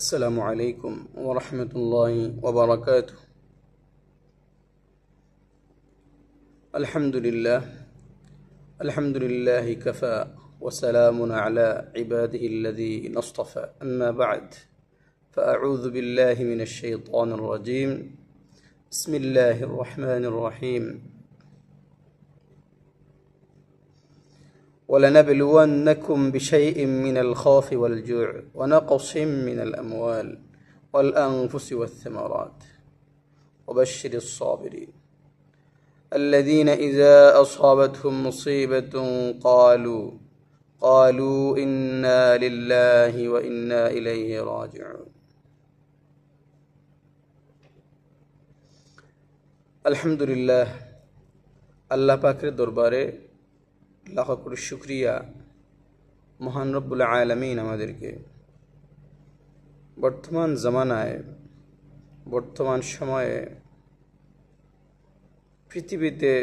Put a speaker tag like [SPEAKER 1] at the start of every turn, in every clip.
[SPEAKER 1] السلام عليكم ورحمة الله وبركاته. الحمد لله كفى وسلام على عباده الذين اصطفى. أما بعد فأعوذ بالله من الشيطان الرجيم. بسم الله الرحمن الرحيم. ولنبلونكم بشيء من الخوف والجوع ونقص من الأموال والأنفس والثمرات وبشر الصابرين الذين إذا أصابتهم مصيبة قالوا إنا لله وإنا إليه راجعون. الحمد لله আল্লাহ পাকের দরবারে লাখ কোটি শুকরিয়া। মহান রব্বুল আলামিন আমাদেরকে বর্তমান জামানায় বর্তমান সময়ে পৃথিবীতে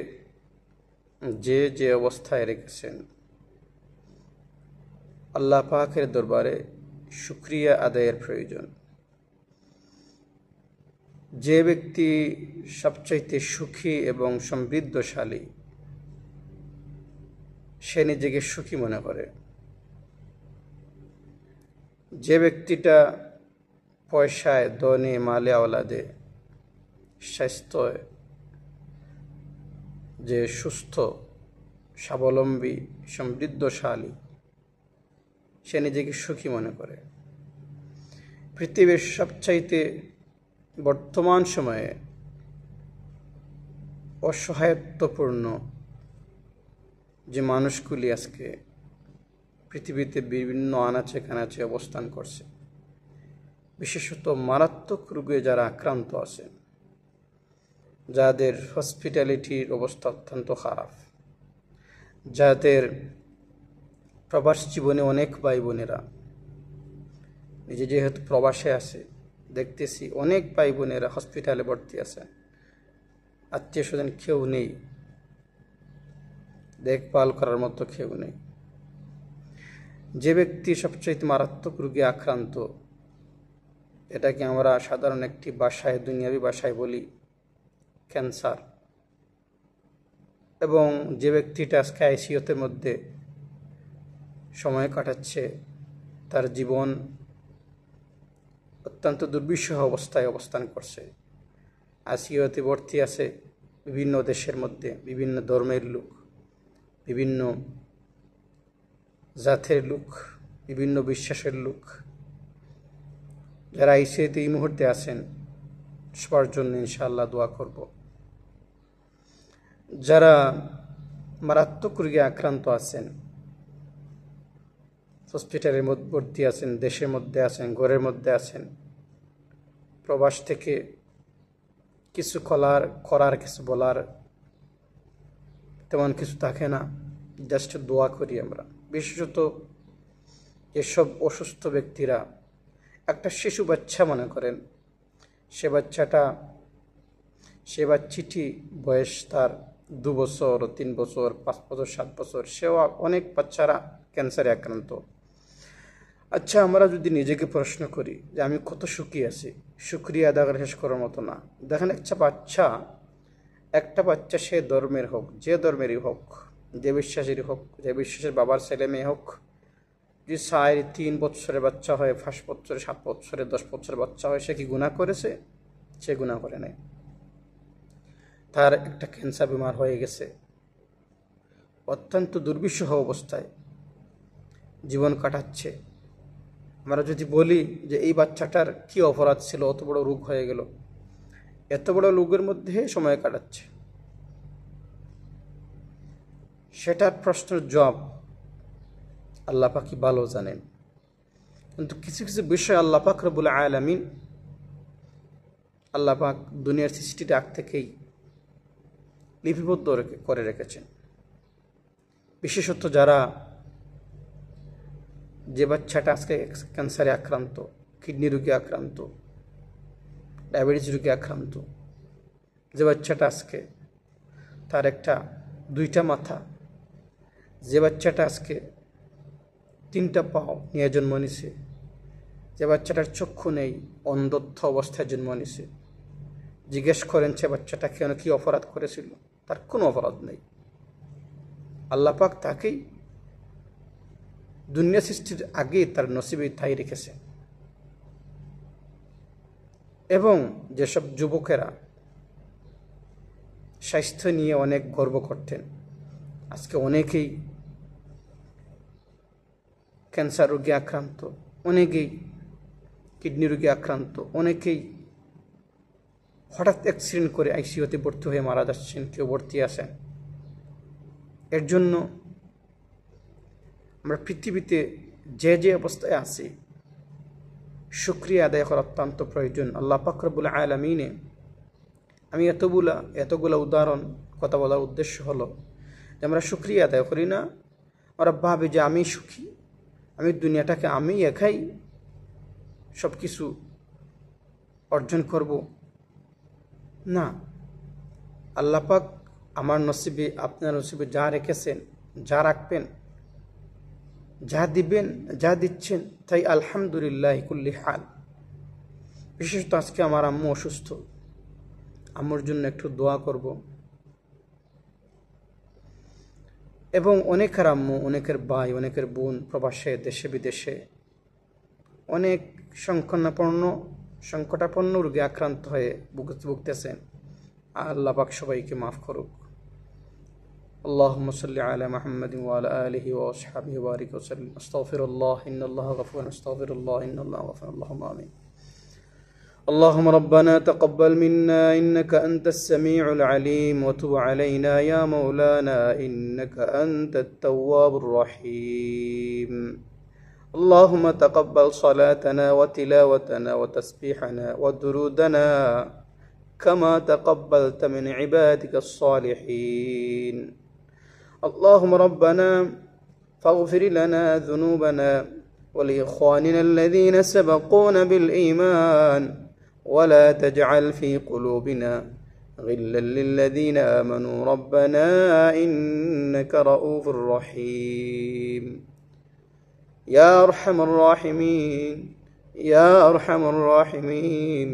[SPEAKER 1] যে অবস্থায় রেখেছেন, আল্লাহ পাকের দরবারে শুকরিয়া আদায়ের প্রয়োজন। যে ব্যক্তি সবচাইতে সুখী এবং সমৃদ্ধশালী, সে নিজেকে সুখী মনে করে। যে ব্যক্তিটা পয়সায়, ধনে, মালে, আওলাদে, স্বাস্থ্যে যে সুস্থ, স্বাবলম্বী, সমৃদ্ধশালী, সে নিজেকে সুখী মনে করে। পৃথিবীর সবচাইতে বর্তমান সময়ে অসহায়ত্বপূর্ণ যে মানুষগুলি আজকে পৃথিবীতে বিভিন্ন আনাচে কানাচে অবস্থান করছে, বিশেষত মারাত্মক রোগে যারা আক্রান্ত আছেন, যাদের হসপিটালিটির অবস্থা অত্যন্ত খারাপ, যাদের প্রবাস জীবনে অনেক ভাই বোনেরা, নিজে যেহেতু প্রবাসে আছে, দেখতেছি অনেক ভাই বোনেরা হসপিটালে ভর্তি আছেন, আত্মীয় স্বজন কেউ নেই, দেখভাল করার মতো কেউ নেই। যে ব্যক্তি সবচেয়ে মারাত্মক রোগে আক্রান্ত, এটাকে আমরা সাধারণ একটি ভাষায়, দুনিয়াবি ভাষায় বলি ক্যান্সার। এবং যে ব্যক্তিটা আজকে আইসিইউতে মধ্যে সময় কাটাচ্ছে, তার জীবন অত্যন্ত দুর্বিষহ অবস্থায় অবস্থান করছে। আইসিইউতে ভর্তি আছে বিভিন্ন দেশের মধ্যে, বিভিন্ন ধর্মের লোক, বিভিন্ন জাতের লোক, বিভিন্ন বিশ্বাসের লোক। যারা আইসিইউতে এই মুহূর্তে আছেন, সবার জন্য ইনশাআল্লাহ দোয়া করব। যারা মারাত্মক রোগে আক্রান্ত আছেন, হসপিটালের মধ্যে ভর্তি আছেন, দেশের মধ্যে আছেন, ঘরের মধ্যে আছেন, প্রবাস থেকে কিছু করার কিছু বলার তেমন কিছু থাকে না, জাস্ট দোয়া করি আমরা। বিশেষত এসব অসুস্থ ব্যক্তিরা একটা শিশু বাচ্চা মনে করেন, সে বাচ্চাটি বয়স তার 2 বছর, 3 বছর, 5 বছর, 7 বছর, সেও অনেক বাচ্চারা ক্যান্সারে আক্রান্ত। আচ্ছা, আমরা যদি নিজেকে প্রশ্ন করি যে আমি কত সুখী আছি, শুকরিয়া আদা করে শেষ করার মতো না। দেখেন, একটা বাচ্চা সে ধর্মের হোক, যে ধর্মেরই হোক, যে বিশ্বাসেরই হোক, যে বিশ্বাসের বাবার ছেলে মেয়ে হোক, যদি 3 বছরের বাচ্চা হয়, 5 বছরে, 7 বছরে, 10 বছরের বাচ্চা হয়, সে কি গুনাহ করেছে? সে গুনাহ করে নাই। তার একটা ক্যান্সার বিমার হয়ে গেছে, অত্যন্ত দুর্বিষহ অবস্থায় জীবন কাটাচ্ছে। আমরা যদি বলি যে এই বাচ্চাটার কি অপরাধ ছিল, অত বড় রোগ হয়ে গেল, এত বড় রোগের মধ্যে সময় কাটাচ্ছে, সেটার প্রশ্নের জবাব আল্লাহ পাক ভালো জানেন। কিন্তু কিছু কিছু বিষয় আল্লাহ পাক রব্বুল আলামিন, আল্লাহ পাক দুনিয়ার সৃষ্টির আগ থেকেই লিপিবদ্ধ করে রেখেছেন। বিশেষত যে বাচ্চাটা আজকে ক্যান্সারে আক্রান্ত, কিডনি রোগে আক্রান্ত, ডায়াবেটিস রোগে আক্রান্ত, যে বাচ্চাটা আজকে তার 2টা মাথা, যে বাচ্চাটা আজকে 3টা পাও নিয়ে জন্ম নিছে, যে বাচ্চাটার চক্ষু নেই, অন্ধত্ব অবস্থায় জন্ম নিছে, জিজ্ঞেস করেন সে বাচ্চাটা কেন কি অপরাধ করেছিল? তার কোনো অপরাধ নেই। আল্লাহ পাক তাকেই দুনিয়া সৃষ্টির আগেই তার নসিবে তাই রেখেছে। এবং যেসব যুবকেরা স্বাস্থ্য নিয়ে অনেক গর্ব করতেন, আজকে অনেকেই ক্যান্সার রোগে আক্রান্ত, অনেকেই কিডনি রোগে আক্রান্ত, অনেকেই হঠাৎ অ্যাক্সিডেন্ট করে আইসিইউতে ভর্তি হয়ে মারা যাচ্ছেন, কেউ ভর্তি আছেন। এর জন্য আমরা পৃথিবীতে যে যে অবস্থায় আছি শুকরিয়া আদায় করা অত্যন্ত প্রয়োজন। আল্লাহ পাক রব্বুল আলামিনে, আমি এতগুলা উদাহরণ কথা বলার উদ্দেশ্য হলো যে আমরা শুকরিয়া আদায় করি না। আমরা ভাবি যে আমি সুখী, আমি দুনিয়াটাকে আমি একাই সব কিছু অর্জন করব। না, আল্লাহ পাক আমার নসিবে, আপনার নসিবে যা রেখেছেন, যা রাখবেন, যা দিবেন, যা দিচ্ছেন, তাই আলহামদুলিল্লাহ কুল্লি হাল। বিশেষত আজকে আমার আম্মু অসুস্থ, আম্মুর জন্য একটু দোয়া করব। এবং অনেকের আম্মু, অনেকের ভাই, অনেকের বোন প্রবাসে, দেশে বিদেশে অনেক সংকটাপন্ন রোগে আক্রান্ত হয়ে ভুগতেছেন। আল্লাহ পাক সবাইকে মাফ করুক। اللهم صل على محمد وعلى آله وأصحابه وبارك وسلم. أستغفر الله إن الله غفور، أستغفر الله إن الله غفور. اللهم آمين. اللهم ربنا تقبل منا إنك أنت السميع العليم، وتب علينا يا مولانا إنك أنت التواب الرحيم. اللهم تقبل صلاتنا وتلاوتنا وتسبيحنا ودرودنا كما تقبلت من عبادك الصالحين. اللهم ربنا فاغفر لنا ذنوبنا ولإخواننا الذين سبقونا بالإيمان، ولا تجعل في قلوبنا غلا للذين آمنوا ربنا إنك رؤوف رحيم. يا أرحم الراحمين، يا أرحم الراحمين،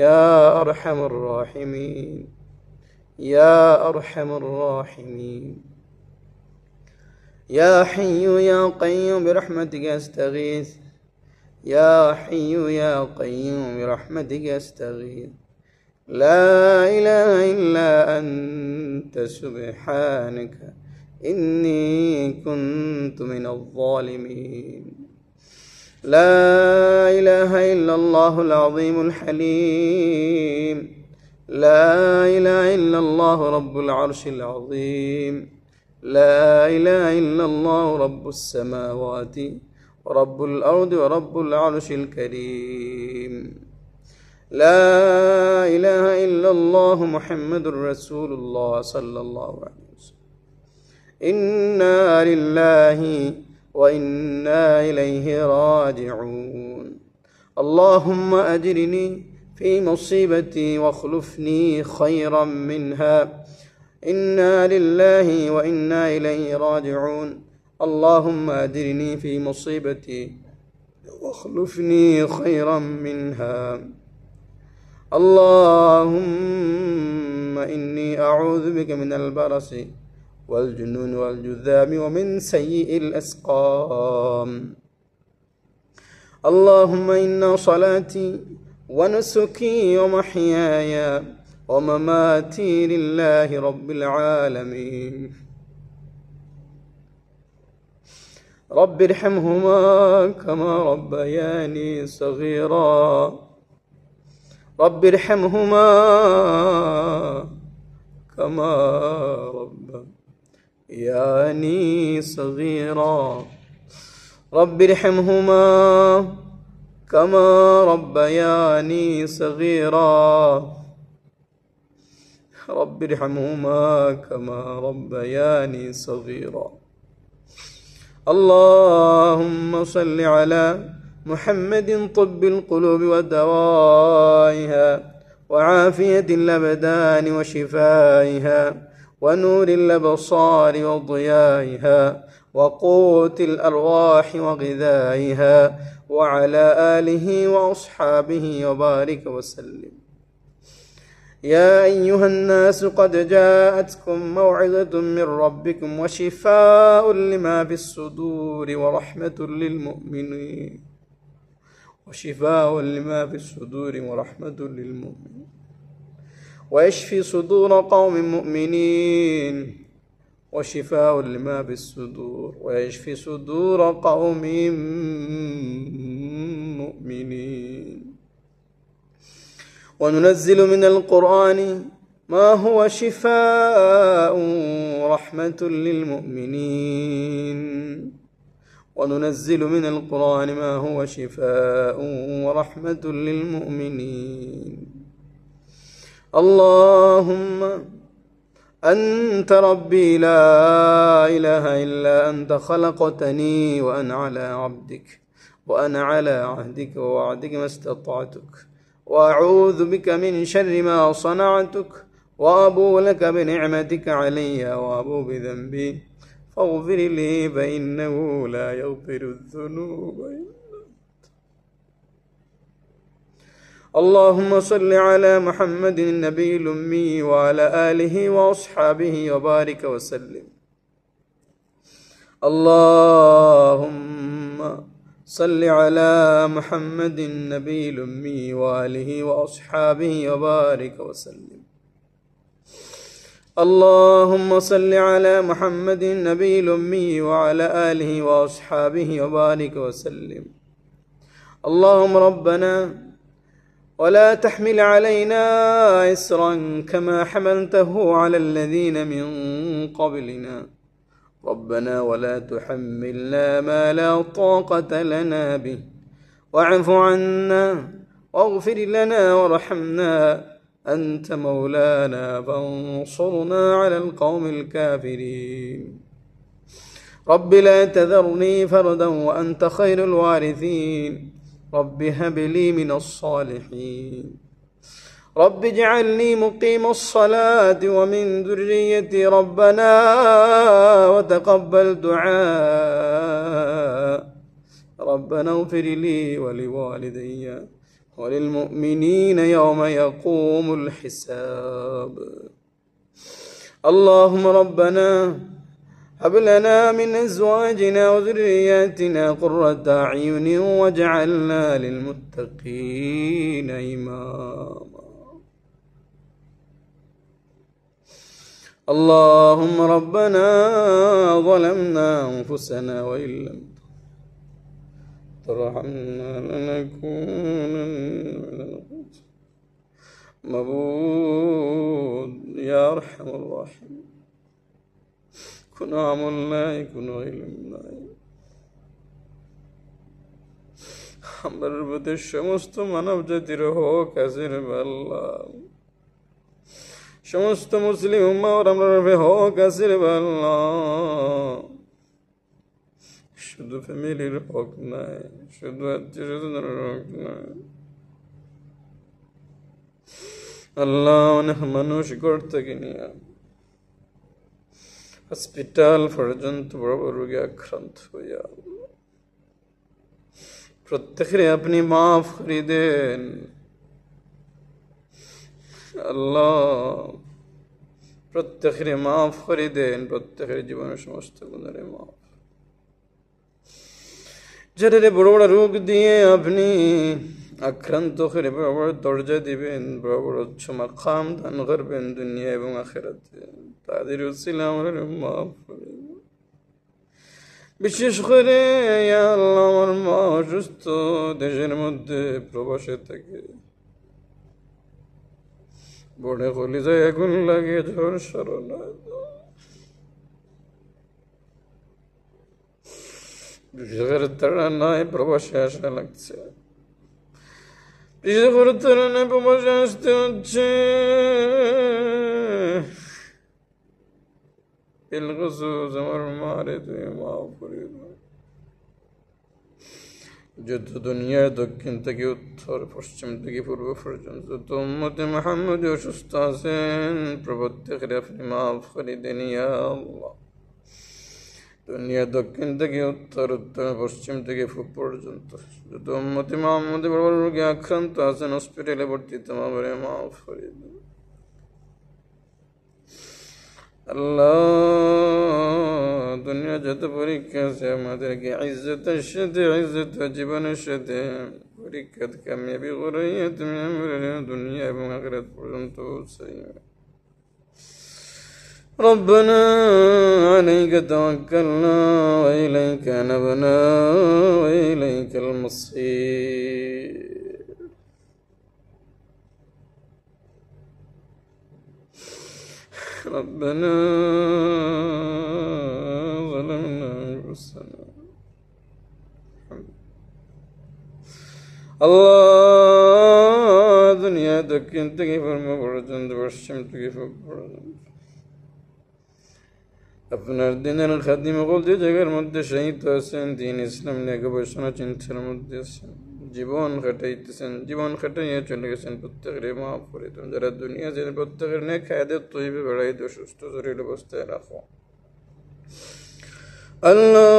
[SPEAKER 1] يا أرحم الراحمين، يا أرحم الراحمين. يا حي يا قيوم برحمتك أستغيث، يا حي يا قيوم برحمتك أستغيث. لا إله إلا أنت سبحانك إني كنت من الظالمين. لا إله إلا الله العظيم الحليم. لا إله إلا الله رب العرش العظيم. لا إله إلا الله رب السماوات ورب الأرض ورب العرش الكريم. لا إله إلا الله محمد رسول الله صلى الله عليه وسلم. إنا لله وإنا إليه راجعون. اللهم أجرني في مصيبتي واخلفني خيرا منها. إنا لله وإنا إليه راجعون. اللهم أجرني في مصيبتي واخلفني خيرا منها. اللهم إني أعوذ بك من البرص والجنون والجذام ومن سيء الأسقام. اللهم إن صلاتي ونسكي ومحياي ومماتي لله رب العالمين. رب ارحمهما كما ربياني صغيرا. رب ارحمهما كما ربياني صغيرا. رب ارحمهما كما ربياني صغيرا. رب ارحمهما كما ربياني صغيرا. اللهم صل على محمد طب القلوب ودوائها وعافية الأبدان وشفائها ونور الأبصار وضيائها وقوت الأرواح وغذائها وعلى آله وأصحابه وبارك وسلم. يا أيها الناس قد جاءتكم موعظة من ربكم وشفاء لما في الصدور ورحمة للمؤمنين ويشفي صدور قوم مؤمنين وشفاء لما في الصدور ويشفي صدور قوم مؤمنين. وننزل من القرآن ما هو شفاء ورحمة للمؤمنين اللهم أنت ربي لا إله إلا أنت خلقتني وأنا على عهدك ووعدك ما استطعتك وأعوذ بك من شر ما صنعتك وأبوء لك بنعمتك علي وأبوء بذنبي فاغفر لي فإنه لا يغفر الذنوب إلا أنت. اللهم صل على محمد النبي الأمي وعلى آله وأصحابه وبارك وسلم. اللهم صل على محمد النبي الأمي وآله وأصحابه وبارك وسلم. اللهم صل على محمد النبي الأمي وعلى آله وأصحابه وبارك وسلم. اللهم ربنا ولا تحمل علينا إصرا كما حملته على الذين من قبلنا ربنا ولا تحملنا ما لا طاقة لنا به واعف عنا واغفر لنا وارحمنا أنت مولانا فانصرنا على القوم الكافرين. رب لا تذرني فردا وأنت خير الوارثين. رب هب لي من الصالحين. رب اجعلني مقيم الصلاة ومن ذريتي ربنا وتقبل دعاء. ربنا اغفر لي ولوالدي وللمؤمنين يوم يقوم الحساب. اللهم ربنا هب لنا من أزواجنا وذرياتنا قرة أعين واجعلنا للمتقين إماما. اللهم ربنا ظلمنا أنفسنا وإن لم ترحمنا لنكونن من الخاسرين. مبود يا أرحم الراحمين কোনো আমল নাই, কোনো ইলম নাই। আমার প্রতি সমস্ত মানব জাতির হোক হাজির আল্লাহ, সমস্ত মুসলিম উম্মাহর আমরা হোক হাজির আল্লাহ। শুধু ফ্যামিলির হক নাই, শুধু আত্মীয় স্বজনের হক নাই আল্লাহ। অনেক মানুষ ঘর থেকে নিয়ে হসপিটাল পর্যন্ত বড় বড় রোগে আক্রান্ত হইয়া প্রত্যেকের আপনি মাফ করে দেন আল্লাহ, প্রত্যেকের মাফ করে দেন, প্রত্যেকের জীবনের সমস্ত গুণের মাফ। যাদের বড় বড় রোগ দিয়ে আপনি আক্রান্ত করে বড় বড় দরজা দিবেন, বড় বড় উচ্চ মাকাম দান করবেন দুনিয়া এবং আখিরাতে, তাদের উসিলা আমাদের মাফ করে। বিশেষ করে আল্লাহ আমার মা অসুস্থ, দেশের মধ্যে প্রবাসে থাকে, বড়ে কলিজায় আগুন লাগে, ঝড় সরল তারা নাই, প্রবাসে আসা লাগছে, বিশেষ করে তারা নাই, প্রবাসে আসতে হচ্ছে। আমার মারে তুমি মাফ করে দাও। যত দুনিয়ার দক্ষিণ থেকে উত্তর, পশ্চিম থেকে পূর্ব পর্যন্ত যত উম্মতে মুহাম্মদ অসুস্থ আছেন, প্রত্যেকের আপনি মাফ করে দেন ইয়া আল্লাহ। দুনিয়া দক্ষিণ থেকে উত্তর, উত্তর পশ্চিম থেকে পূব পর্যন্ত যত উম্মতে মুহাম্মদে বড় বড় রোগে আক্রান্ত আছেন, হসপিটালে ভর্তি, তোমারে মাফ করে দাও আল্লাহ। দুনিয়া যত পরীক্ষা আছে আমাদেরকে ইজ্জতের সাথে, ইজ্জত জীবনের সাথে পরীক্ষা কামিয়াবি করাইয়া তুমি আমাদের দুনিয়া এবং আখিরাত পর্যন্ত পৌঁছাইয়া। ربنا عليك توكلنا وإليك أنبنا وإليك المصير. ربنا ظلمنا أنفسنا আল্লাহ দুনিয়া দক্ষিণ থেকে পূর্ব পর্যন্ত, পশ্চিম থেকে পূব পর্যন্ত আপনার দিনের খাদিম সকল যে জায়গার মধ্যে শহীদ আছেন, দিন ইসলাম নিয়ে গবেষণা চিন্তার মধ্যে আছেন, জীবন খাটাইতেছেন, জীবন খাটাইয়া চলে গেছেন, প্রত্যেকের মাফ করে দেন। যারা দুনিয়া যে প্রত্যেকের নেক খায়াদের তৈবে বেড়াই দো, সুস্থ শরীর অবস্থায় রাখো আল্লাহ।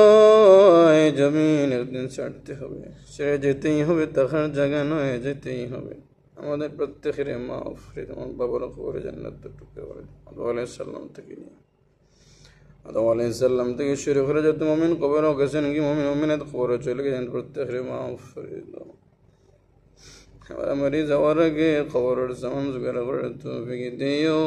[SPEAKER 1] এই জমিন একদিন ছাড়তে হবে, সে যেতেই হবে, তাহার জায়গা নয়, যেতেই হবে। আমাদের প্রত্যেকের মাফ করে তোমার বাবার খবরে জান্নাত টুকে করে আদম আলাইহিস সালাম থেকে নিয়ে, আদম আলাইহিস সালাম থেকে শুরু করে যত মুমিন কবরে গেছেন, কি মুমিন মুমিনাত কবরে চলে গেছেন, প্রত্যেকের মাফ করে দাও। আমরা মরে যাওয়ার আগে কবরের সামান জোগাড় করে তৌফিক দিও।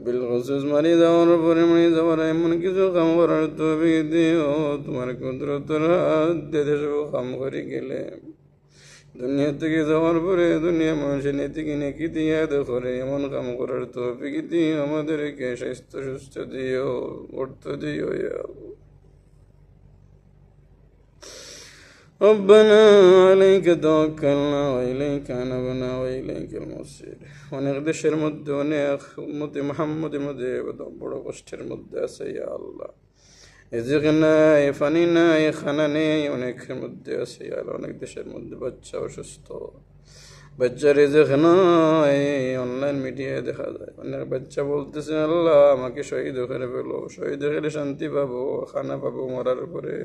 [SPEAKER 1] বিলখুসুস মরে যাওয়ার পরে, মরে যাওয়ার এমন কিছু কাম করার তৌফিক দিও, তোমার কুদরতের হাত দিয়ে সব কাম করে গেলে দুনিয়া থেকে যাওয়ার পরে দুনিয়া মানুষের নীতিকে নেকি দিয়ে করে এমন কাম করার তৌফিক দিও। আমাদেরকে স্বাস্থ্য সুস্থ দিও, অর্থ দিও। ربنا عليك توكلنا وإليك أنبنا وإليك المصير. অনেক দেশের মধ্যে, অনেক উম্মতে মুহাম্মদের মধ্যে বড় কষ্টের মধ্যে আছে ইয়া আল্লাহ। রিজিক নাই, পানি নাই, খানা নেই, অনেকের মধ্যে আছে ইয়া আল্লাহ। অনেক দেশের মধ্যে বাচ্চা অসুস্থ, বাচ্চা রিজিক নাই। অনলাইন মিডিয়ায় দেখা যায় অনেক বাচ্চা বলতেছে আল্লাহ আমাকে শহীদ করে ফেলো, শহীদ হলে শান্তি পাবো, খানা পাবো মরার পরে।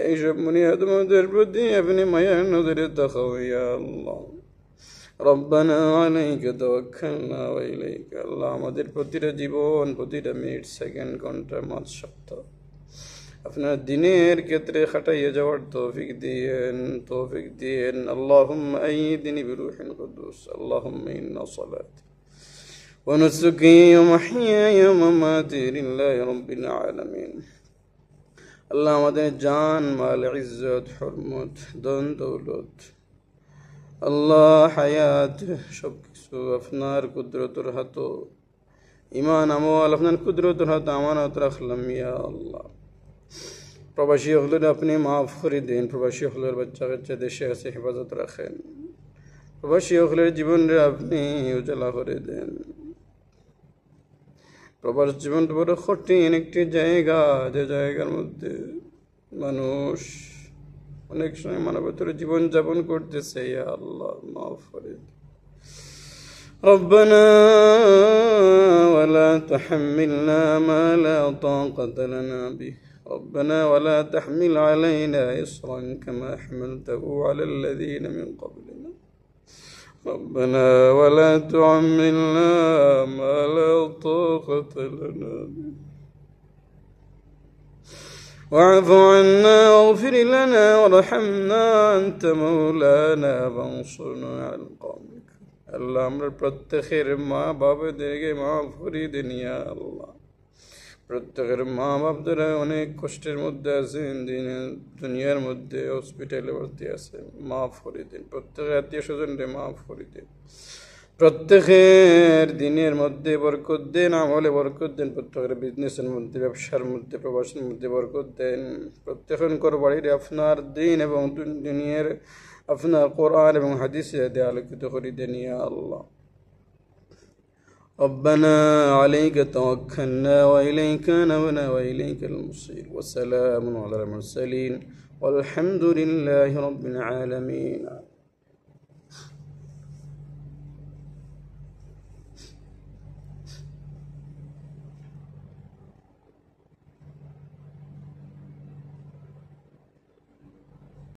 [SPEAKER 1] এইসব মুনিয়াদের প্রতি আপনি মায়ার নজরে তাকাও ইয়া আল্লাহ। রব্বানা আলাইকা তাওয়াক্কালনা ওয়া ইলাইকা, আল্লাহ আমাদের প্রতিটা জীবন, প্রতিটা মিনিট, সেকেন্ড, ঘন্টা, মাস, সপ্তাহ আপনার দিনের ক্ষেত্রে খাটাইয়ে যাওয়ার তৌফিক দিয়েন, তৌফিক দিয়েন। আল্লাহুম্মা আইয়িদনি বিরূহিল কুদুস। আল্লাহুম্মা ইন্না সালাতি ওয়া নুসুকি ওয়া মাহইয়ায়া ওয়া মামাতি লিল্লাহি রাব্বিল আলামিন। আল্লাহ আমাদের জান, মাল, ইজ্জত, হুরমত, ধন দৌলত, আল্লাহ হায়াত, সব কিছু আপনার কুদরতের হাত, ইমান আমল আপনার কুদরতের হাত আমানত রাখলাম ইয়া আল্লাহ। প্রবাসী হলের আপনি মাফ করে দিন, প্রবাসী হলের বাচ্চা কাচ্চা দেশে আছে হেফাজত রাখেন, প্রবাসী হলের জীবনরে আপনি উজালা করে দেন। প্রবাস জীবন বড় কঠিন একটি জায়গা, যে জায়গার মধ্যে মানুষ অনেক সময় মানবতার জীবন যাপন করতেছে ইয়া আল্লাহ মাফ করে দিন। ربنا ولا تحملنا ما لا طاقة لنا به، ربنا ولا تحمل علينا إصرا كما حملته على الذين من قبلنا، ربنا ولا تعملنا ما لا طاقة لنا به، واعف عنا واغفر لنا وارحمنا أنت مولانا فانصرنا على القوم الكافرين। আল্লাহ আমরা প্রত্যেকের মা বাবাদেরকে মাফ করে দিন ইয়া আল্লাহ। প্রত্যেকের মা বাপদারা অনেক কষ্টের মধ্যে আছেন, দুনিয়ার মধ্যে হসপিটালে ভর্তি আছে, মাফ করে দিন। প্রত্যেকের আত্মীয় স্বজনরে মাফ করে দিন। প্রত্যেকের দিনের মধ্যে বরকত দেন, আমলে বরকত দেন। প্রত্যেকের বিজনেসের মধ্যে, ব্যবসার মধ্যে, প্রবাসের মধ্যে বরকত দেন। প্রত্যেকের বাড়ির আপনার দিন এবং দুনিয়ার আপনার কোরআন এবং হাদিসে আলোকিত করে দেন ইয়া আল্লাহ। ربنا عليك توكلنا وإليك أنبنا وإليك المصير، وسلام على المرسلين والحمد لله رب العالمين.